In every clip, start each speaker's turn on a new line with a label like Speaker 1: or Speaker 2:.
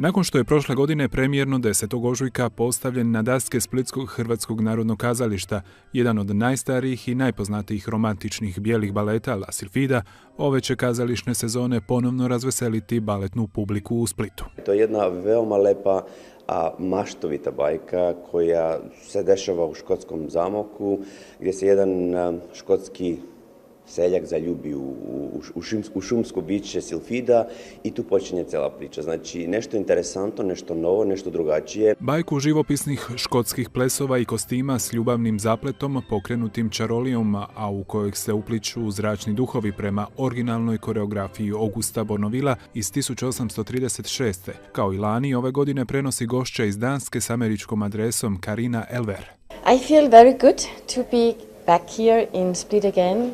Speaker 1: Nakon što je prošle godine premijerno 10. ožujka postavljen na daske Splitskog Hrvatskog narodnog kazališta, jedan od najstarijih i najpoznatijih romantičnih bijelih baleta La Silfida, ove će kazališne sezone ponovno razveseliti baletnu publiku u Splitu.
Speaker 2: To je jedna veoma lepa maštovita bajka koja se dešava u škotskom zamoku, gdje se jedan škotski seljak zaljubi u šumsko biće Silfida i tu počinje cela priča. Znači, nešto interesantno, nešto novo, nešto drugačije.
Speaker 1: Bajku živopisnih škotskih plesova i kostima s ljubavnim zapletom, pokrenutim čarolijom, a u kojeg se upliču zračni duhovi prema originalnoj koreografiji Augusta Bournonvillea iz 1836. Kao i lani, ove godine prenosi gošća iz Danske s američkom adresom Karina Elver.
Speaker 3: I feel very good to be back here in Split again.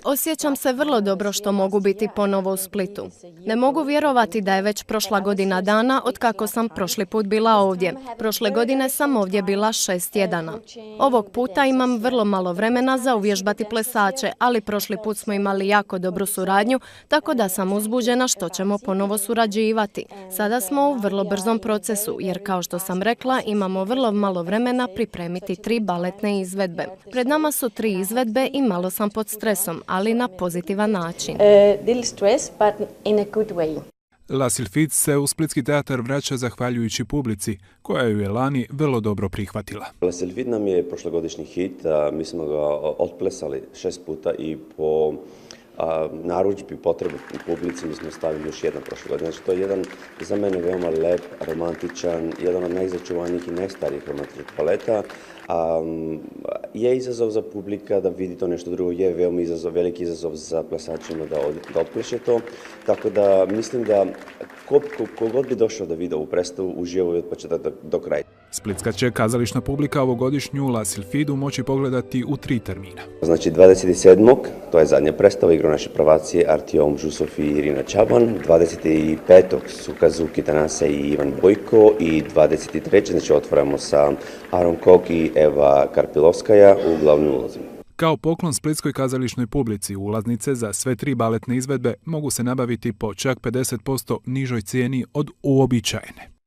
Speaker 4: Osjećam se vrlo dobro što mogu biti ponovo u Splitu. Ne mogu vjerovati da je već prošla godina dana od kako sam prošli put bila ovdje. Prošle godine sam ovdje bila 6 tjedana. Ovog puta imam vrlo malo vremena za uvježbati plesače, ali prošli put smo imali jako dobru suradnju, tako da sam uzbuđena što ćemo ponovo surađivati. Sada smo u vrlo brzom procesu, jer kao što sam rekla, imamo vrlo malo vremena pripremiti 3 baletne izvedbe. Pred nama su 3 izvedbe i malo sam pod stresom, ali na pozitivan način.
Speaker 1: La Silfid se u Splitski teatar vraća zahvaljujući publici, koja ju je lani vrlo dobro prihvatila.
Speaker 2: La Silfid nam je prošlogodišnji hit, mi smo ga otplesali 6 puta i po narudžbi potrebu publici mi smo stavili još jedan prošle godine. Znači, to je jedan za mene veoma lep, romantičan, jedan od najzačuvanijih i najstarijih romantičnih baleta. Je izazov za publika da vidi to nešto drugo, je veoma veliki izazov za plesačima da otpleše to. Tako da mislim da kogod bi došao da vidi ovu predstavu, uživo od početka do kraja.
Speaker 1: Splitska će kazališna publika ovogodišnju La Silfidu moći pogledati u 3 termina.
Speaker 2: Znači 27. to je zadnja predstava, igraju naše prvaci Artiom Žusov i Irina Čaban, 25. su Kazuki Tanase i Ivan Bojko i 23. znači otvaramo sa Aaron Kok i Eva Karpilovskaja u glavnim ulozima.
Speaker 1: Kao poklon splitskoj kazališnoj publici, ulaznice za sve 3 baletne izvedbe mogu se nabaviti po čak 50% nižoj cijeni od uobičajene.